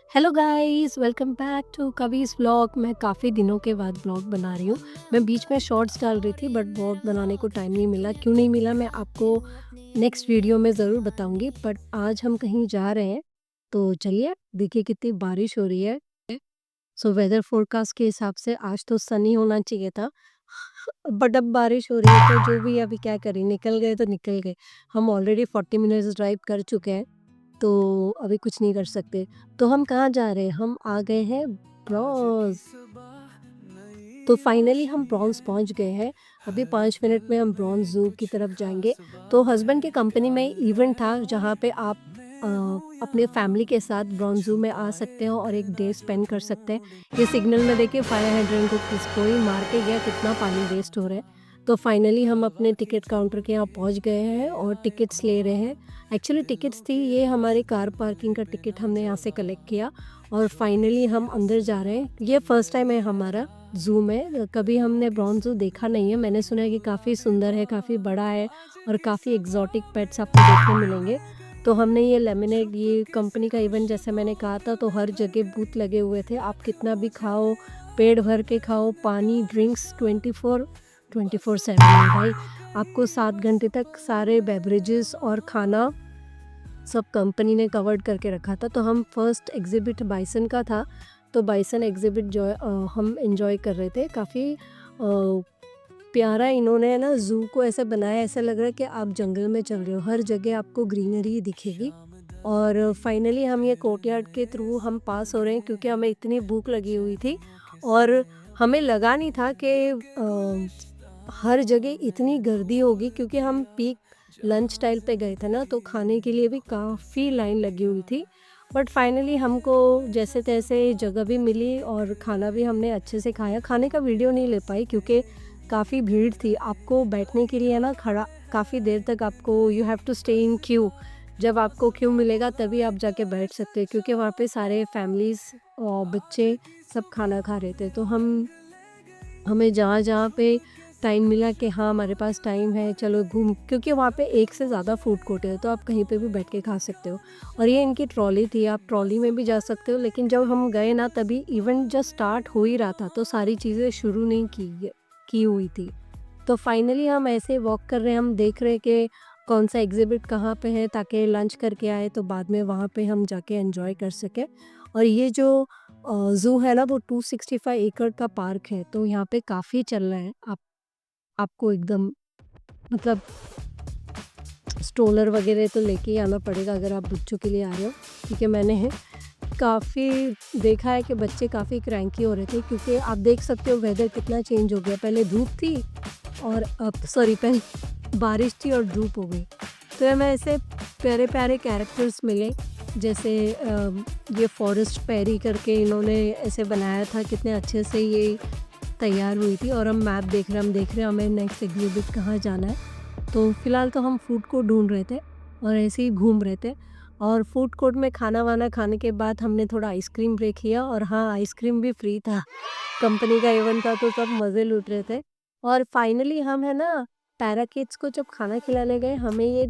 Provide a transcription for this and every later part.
Hello guys, welcome back to Kavi's vlog. मैं काफ़ी दिनों के बाद व्लॉग बना रही हूँ। मैं बीच में शॉर्ट्स डाल रही थी बट व्लॉग बनाने को टाइम नहीं मिला। क्यों नहीं मिला मैं आपको नेक्स्ट वीडियो में ज़रूर बताऊंगी। बट आज हम कहीं जा रहे हैं तो चलिए, देखिए कितनी बारिश हो रही है। सो वेदर फोरकास्ट के हिसाब से आज तो सनी होना चाहिए था बट अब बारिश हो रही है तो जो भी अभी क्या करें, निकल गए तो निकल गए। हम ऑलरेडी 40 मिनट्स ड्राइव कर चुके हैं तो अभी कुछ नहीं कर सकते। तो हम कहाँ जा रहे हैं? हम आ गए हैं ब्रॉन्ज। तो फाइनली हम ब्रॉन्ज पहुँच गए हैं। अभी 5 मिनट में हम ब्रॉन्ज ज़ू की तरफ जाएँगे। तो हस्बैंड की कंपनी में इवेंट था जहाँ पे आप अ, अपने फैमिली के साथ ब्रॉन्ज ज़ू में आ सकते हो और एक डे स्पेंड कर सकते हैं। ये सिग्नल में देखिए फायर हाइड्रेंट को किसको ही मार के गया, कितना पानी वेस्ट हो रहा है। तो फाइनली हम अपने टिकट काउंटर के यहाँ पहुँच गए हैं और टिकट्स ले रहे हैं। एक्चुअली टिकट्स थी, ये हमारी कार पार्किंग का टिकट हमने यहाँ से कलेक्ट किया और फाइनली हम अंदर जा रहे हैं। ये फर्स्ट टाइम है हमारा ज़ू में, कभी हमने ब्रॉन्ज ज़ू देखा नहीं है। मैंने सुना है कि काफ़ी सुंदर है, काफ़ी बड़ा है और काफ़ी एग्जॉटिक पेट्स आपको देखने मिलेंगे। तो हमने ये लेमनेड, ये कंपनी का इवेंट जैसे मैंने कहा था, तो हर जगह बूथ लगे हुए थे। आप कितना भी खाओ, पेट भर के खाओ, पानी, ड्रिंक्स 24/7 है भाई। आपको 7 घंटे तक सारे बेवरेजेस और खाना सब कंपनी ने कवर्ड करके रखा था। तो हम फर्स्ट एग्ज़िबिट बाइसन का था, तो बाइसन एग्ज़िबिट जो है हम एंजॉय कर रहे थे। काफ़ी प्यारा इन्होंने ना ज़ू को ऐसे बनाया, ऐसा लग रहा है कि आप जंगल में चल रहे हो। हर जगह आपको ग्रीनरी दिखेगी। और फाइनली हम ये कोर्टयार्ड के थ्रू हम पास हो रहे हैं क्योंकि हमें इतनी भूख लगी हुई थी और हमें लगा नहीं था कि हर जगह इतनी गर्दी होगी, क्योंकि हम पीक लंच टाइम पे गए थे ना, तो खाने के लिए भी काफ़ी लाइन लगी हुई थी। बट फाइनली हमको जैसे तैसे जगह भी मिली और खाना भी हमने अच्छे से खाया। खाने का वीडियो नहीं ले पाई क्योंकि काफ़ी भीड़ थी। आपको बैठने के लिए ना खड़ा काफ़ी देर तक आपको, you have to stay in queue. जब आपको क्यू मिलेगा तभी आप जाके बैठ सकते हैं, क्योंकि वहाँ पे सारे फैमिलीज़ और बच्चे सब खाना खा रहे थे। तो हमें जहाँ पे टाइम मिला कि हाँ हमारे पास टाइम है, चलो घूम, क्योंकि वहाँ पे एक से ज़्यादा फूड कोर्ट है तो आप कहीं पे भी बैठ के खा सकते हो। और ये इनकी ट्रॉली थी, आप ट्रॉली में भी जा सकते हो। लेकिन जब हम गए ना, तभी इवेंट जस्ट स्टार्ट हो ही रहा था, तो सारी चीज़ें शुरू नहीं की हुई थी। तो फाइनली हम ऐसे वॉक कर रहे हैं, हम देख रहे हैं कि कौन सा एग्ज़िबिट कहाँ पे है, ताकि लंच करके आए तो बाद में वहाँ पे हम जाके एंजॉय कर सकें। और ये जो ज़ू है ना, वो 265 एकड़ का पार्क है, तो यहाँ पे काफ़ी चल रहा है। आपको एकदम, मतलब स्ट्रोलर वगैरह तो लेके ही आना पड़ेगा अगर आप बच्चों के लिए आ रहे हो, क्योंकि मैंने काफ़ी देखा है कि बच्चे काफ़ी क्रैंकी हो रहे थे, क्योंकि आप देख सकते हो वेदर कितना चेंज हो गया। पहले धूप थी और अब पहले बारिश थी और धूप हो गई। तो हमें ऐसे प्यारे प्यारे कैरेक्टर्स मिले, जैसे ये फॉरेस्ट पैरी करके इन्होंने ऐसे बनाया था, कितने अच्छे से ये तैयार हुई थी। और हम मैप देख रहे हैं हमें नेक्स्ट एग्ज़िबिट कहाँ जाना है। तो फ़िलहाल तो हम फूड कोर्ट ढूंढ रहे थे और ऐसे ही घूम रहे थे। और फूड कोर्ट में खाना वाना खाने के बाद हमने थोड़ा आइसक्रीम ब्रेक किया, और हाँ, आइसक्रीम भी फ्री था। कंपनी का इवेंट था तो सब मज़े लूट रहे थे। और फाइनली हम है ना, पैराकिड्स को जब खाना खिलाने गए, हमें ये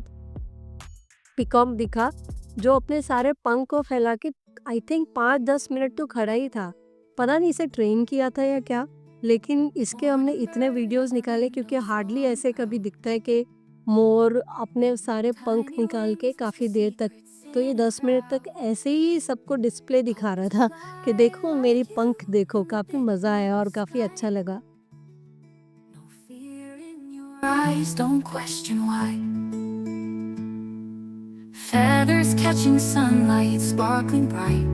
पीकॉक दिखा जो अपने सारे पंख को फैला के आई थिंक 5-10 मिनट तो खड़ा ही था। पता नहीं इसे ट्रेन किया था या क्या, लेकिन इसके हमने इतने वीडियोस निकाले, क्योंकि हार्डली ऐसे कभी दिखता है कि मोर अपने सारे पंख निकाल के काफ़ी देर तक। तो ये 10 मिनट तक ऐसे ही सबको डिस्प्ले दिखा रहा था कि देखो मेरी पंख देखो। काफ़ी मज़ा आया और काफ़ी अच्छा लगा। No fear in your eyes, don't question why. Feathers catching sunlight, sparkling bright.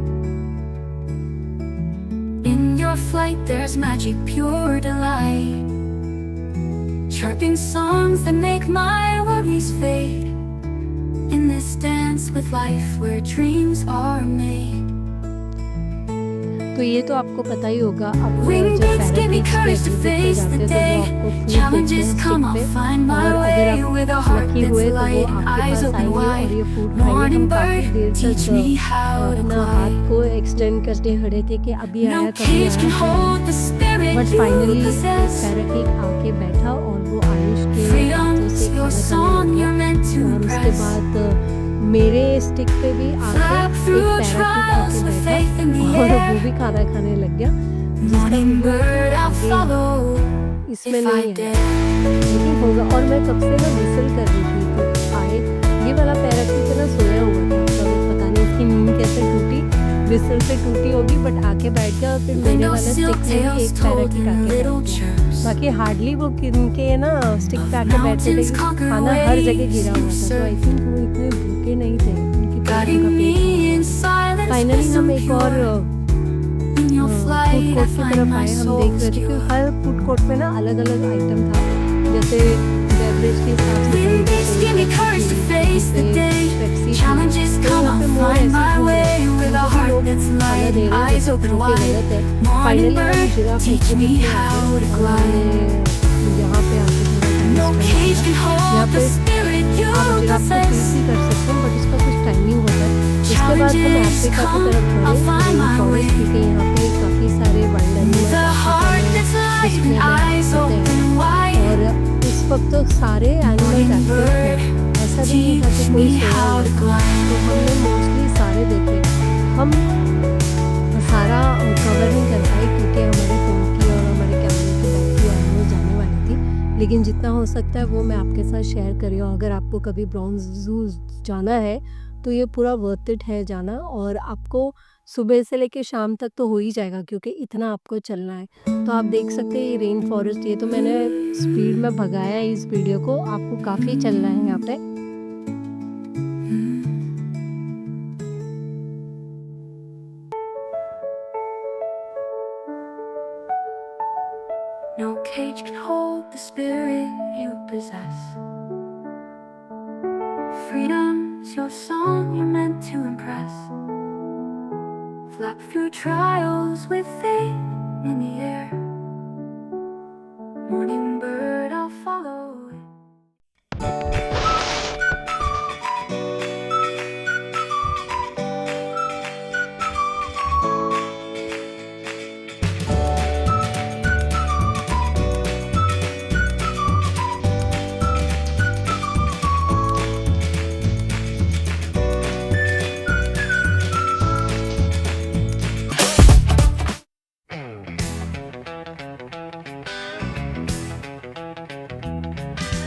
In your flight, there's magic, pure delight. Chirping songs that make my worries fade. In this dance with life, where dreams are made. तो ये तो आपको पता ही होगा। आप Winged जब beats give me पैराग्लाइड्स के courage to exhibit पे face जाते the हैं तो वो day. आपको फूड देते Challenges हैं come, स्टिक I'll पे। find my और अगर way आप with a heart lucky that's हुए तो वो light and आपके eyes पास open आएंगे और wide. ये फूड खाएंगे। Morning हम काफ़ी bird, देर teach तक me how to अपना हाथ glide. को एक्सटेंड करते खड़े थे कि अभी No आया, कभी cage can आया। hold the spirit but you finally possess. Parakeet आके बैठा और वो आयुष के हाथों Freedom's से your खाना खाने song, लग you're गया। meant to और उसके impress. बाद मेरे स्टिक पे भी आके Flap एक through पैराकीट trials आके with बैठा faith in the और air. वो भी खाना खाने लग गया, जिसका Morning वीडियो bird, I'll आगे follow इसमें if I नहीं है, dare. लेकिन होगा। और मैं कब से ना विसल कर रही थी तो आए, ये वाला पैराकीट ना सोया हुआ था, तो पता नहीं इसकी नींद कैसे टूटी, विसल से टूटी होगी, बट आके बैठ गया। और फिर मेरे वाले Windowsill स्टिक में भी tales एक told पैराकीट in आके बैठ little गया। chirps. बाकी हार्डली वो किनके ना स्टिक पे आके बैठते थे, खाना हर जगह गिरा हुआ था, तो आई थिंक वो इतने भूखे नहीं थे, उनकी पेट Guiding उनका me pet in silence finally with हम some एक और pure. In your food flight, I court की find तरफ my आए। हम देख soul's रहे थे कि cure. हर फूड कोर्ट में ना अलग अलग आइटम था, जैसे बेवरेज के हिसाब से Wind beats give me courage to face the day. Challenges come, I'll find my way with a heart that's light, eyes open wide. Morning bird, teach me how to glide. यहाँ पे आके No cage can hold the spirit you आप giraffe को possess. Feel भी कर सकते हैं, but इसका कुछ टाइमिंग होता है। उसके बाद हम Challenges अफ्रीका की come, तरफ I'll बढ़े, find my फॉरेस्ट, way. क्योंकि यहाँ पे काफ़ी सारे wild With a heart that's light and eyes open wide. और इस वक्त तो सारे एनिमल्स एक्टिव थे, ऐसा भी नहीं था कि Teach कोई me सोया how हुआ to था। glide. तो हमने मोस्टली सारे देखे। हम सारा कवर नहीं कर पाए क्योंकि हमारे फ़ोन की और हमारे कैमरे की बैटरी ऑलमोस्ट जाने वाली थी, लेकिन जितना हो सकता है वो मैं आपके साथ शेयर कर रही हूँ। अगर आपको कभी ब्रॉन्ज ज़ू जाना है तो ये पूरा वर्थ इट है जाना, और आपको सुबह से लेके शाम तक तो हो ही जाएगा क्योंकि इतना आपको चलना है। तो आप देख सकते हैं ये रेन फॉरेस्ट, ये तो मैंने स्पीड में भगाया है इस वीडियो को, आपको काफ़ी चलना है यहाँ पे। No cage can hold the spirit you possess. Freedom's your song, you're meant to impress. Flap through trials with faith in the air. Morning bird, I'll follow.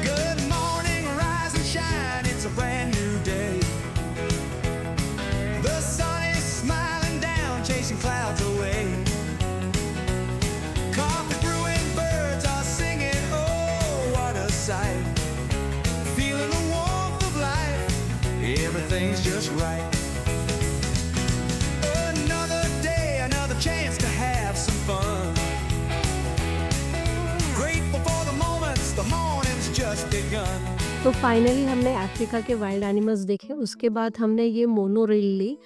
Good morning, rise and shine, it's a brand new day. The sun is smiling down, chasing clouds away. Coffee brewing, birds are singing, oh, what a sight. Feeling the warmth of life, everything's just right. Another day, another chance to have some fun. Grateful for the moments, the morning's just begun. तो finally हमने Africa के wild animals देखे, उसके बाद हमने ये monorail ली,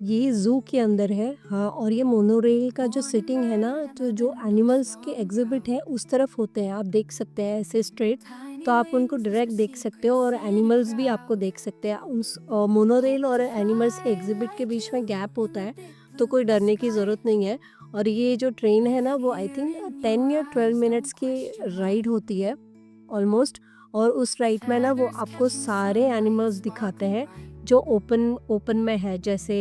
ये zoo के अंदर है। हाँ, और ये मोनोरेल का जो सिटिंग है ना, तो जो एनिमल्स के एग्जिबिट है उस तरफ होते हैं, आप देख सकते हैं ऐसे स्ट्रेट, तो आप उनको डायरेक्ट देख सकते हो और एनिमल्स भी आपको देख सकते हैं। उस मोनोरेल और एनिमल्स के एग्जिबिट के बीच में गैप होता है, तो कोई डरने की ज़रूरत नहीं है। और ये जो ट्रेन है ना, वो आई थिंक 10 या 12 मिनट्स की राइड होती है ऑलमोस्ट, और उस राइड में ना वो आपको सारे एनिमल्स दिखाते हैं जो ओपन में है। जैसे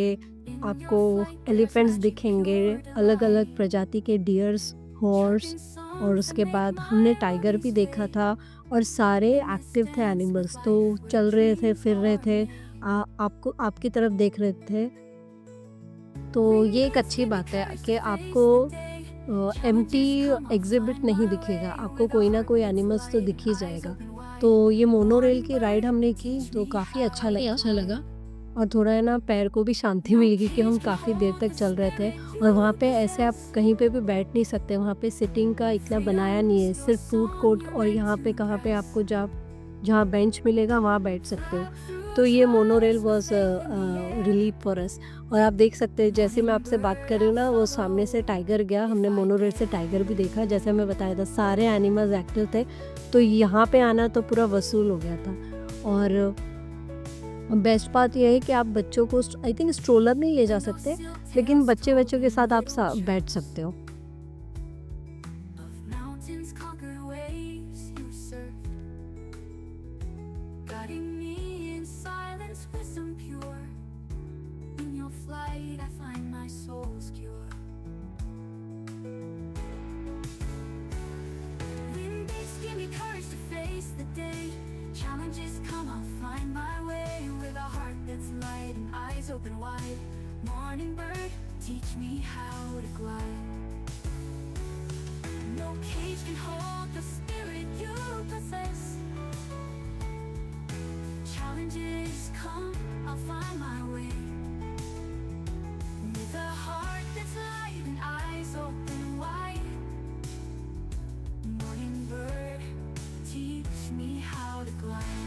आपको एलिफेंट्स दिखेंगे, अलग अलग प्रजाति के डियर्स, हॉर्स, और उसके बाद हमने टाइगर भी देखा था, और सारे एक्टिव थे एनिमल्स, तो चल रहे थे, फिर रहे थे, आपको आपकी तरफ देख रहे थे। तो ये एक अच्छी बात है कि आपको एम्प्टी एग्जिबिट नहीं दिखेगा, आपको कोई ना कोई एनिमल्स तो दिख ही जाएगा। तो ये मोनोरेल की राइड हमने की तो काफ़ी अच्छा लगा, और थोड़ा है ना पैर को भी शांति मिलेगी कि हम काफ़ी देर तक चल रहे थे। और वहाँ पे ऐसे आप कहीं पे भी बैठ नहीं सकते, वहाँ पे सिटिंग का इतना बनाया नहीं है, सिर्फ फूड कोर्ट, और यहाँ पे कहाँ पे आपको जहाँ बेंच मिलेगा वहाँ बैठ सकते हो। तो ये monorail was relief for us. और आप देख सकते हैं, जैसे मैं आपसे बात कर रही हूँ ना, वो सामने से टाइगर गया, हमने मोनोरेल से टाइगर भी देखा, जैसे मैं बताया था सारे एनिमल्स एक्टिव थे, तो यहाँ पे आना तो पूरा वसूल हो गया था। और बेस्ट बात यह है कि आप बच्चों को, आई थिंक स्ट्रोलर नहीं ले जा सकते, लेकिन बच्चों के साथ आप बैठ सकते हो। Mountains conquer waves you surf. Guiding me in silence with some I find my soul's cure. Wind beats give me courage to face the day. Challenges come, I'll find my way. With a heart that's light and eyes open wide. Morning bird, teach me how to glide. No cage can hold the spirit you possess. Challenges come, I'll find my way. With a heart that's light and eyes open wide. Morning bird, teach me how to glide.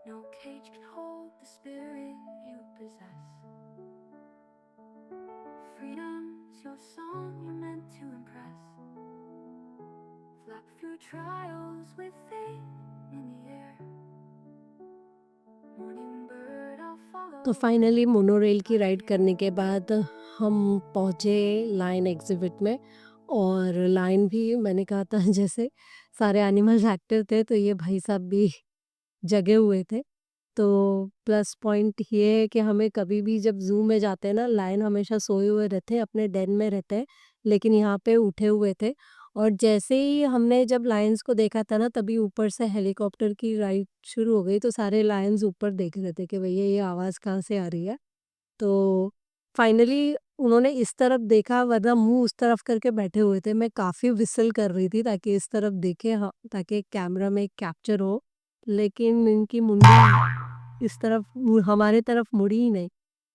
No cage can hold the spirit you possess. Freedom's your song, you're meant to impress. Flap through trials with faith in the air. Morning bird, I'll follow. तो finally monorail की ride करने के बाद हम पहुँचे lion exhibit में। और lion भी मैंने कहा था जैसे सारे एनिमल्स एक्टिव थे तो ये भाई साहब भी जगे हुए थे। तो प्लस पॉइंट ये है कि हमें कभी भी जब ज़ू में जाते हैं ना, लायन हमेशा सोए हुए रहते हैं, अपने डेन में रहते हैं, लेकिन यहाँ पे उठे हुए थे। और जैसे ही हमने जब लायंस को देखा था ना, तभी ऊपर से हेलीकॉप्टर की राइड शुरू हो गई, तो सारे लायंस ऊपर देख रहे थे कि भैया ये आवाज़ कहाँ से आ रही है। तो फाइनली उन्होंने इस तरफ देखा, वरना मुँह उस तरफ करके बैठे हुए थे। मैं काफ़ी व्हिसल कर रही थी ताकि इस तरफ देखें, हाँ, ताकि कैमरा में कैप्चर हो, लेकिन इनकी मुंडी इस तरफ हमारे तरफ मुड़ी ही नहीं।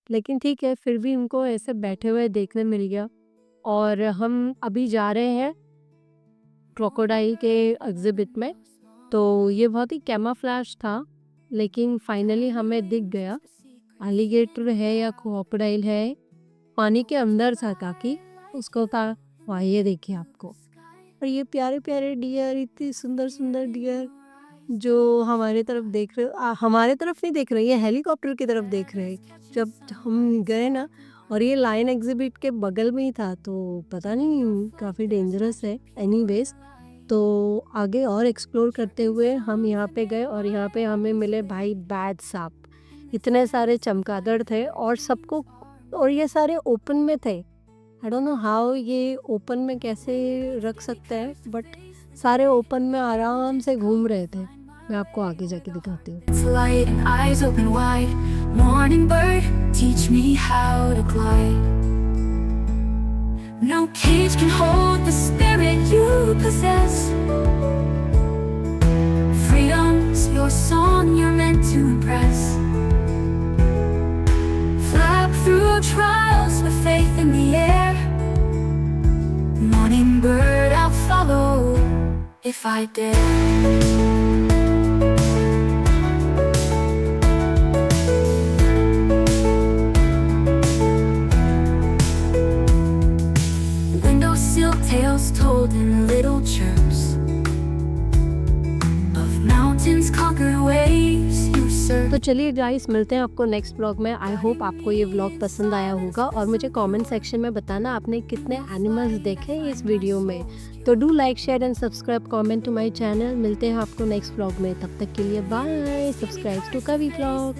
लेकिन ठीक है, फिर भी उनको ऐसे बैठे हुए देखने मिल गया। और हम अभी जा रहे हैं क्रोकोडाइल के एग्जिबिट में। तो ये बहुत ही कैमोफ्लेज था, लेकिन फाइनली हमें दिख गया एलिगेटर है या क्रोकोडाइल है, पानी के अंदर था काकी, उसको था वहाँ। ये देखिए आपको, और ये प्यारे प्यारे डियर, इतनी सुंदर सुंदर डियर जो हमारे तरफ देख रहे, हमारे तरफ नहीं देख रहे, ये हेलीकॉप्टर की तरफ देख रहे। जब हम गए ना, और ये लायन एग्जिबिट के बगल में ही था, तो पता नहीं, काफ़ी डेंजरस है। एनीवेज, तो आगे और एक्सप्लोर करते हुए हम यहाँ पे गए, और यहाँ पे हमें मिले भाई बैड सांप। इतने सारे चमगादड़ थे और सबको, और ये सारे ओपन में थे। आई डोंट नो हाउ ये ओपन में कैसे रख सकते हैं, बट सारे ओपन में आराम से घूम रहे थे। मैं आपको आगे जाके दिखाती हूँ। It's light and eyes open wide. Morning bird, teach me how to glide. No cage can hold the spirit you possess. Freedom's your song, you're meant to impress. Flap through trials with faith in the air. Morning bird, I'll follow if I dare. Tales told in little chirps of mountains conquered waves you serve. तो चलिए guys, मिलते हैं आपको next vlog में। I hope आपको ये vlog पसंद आया होगा, और मुझे कमेंट सेक्शन में बताना आपने कितने एनिमल्स देखे इस वीडियो में। तो do like, share and subscribe, comment to my channel. मिलते हैं आपको नेक्स्ट व्लॉग में, तब तक के लिए बाय। सब्सक्राइब टू कवि व्लॉग।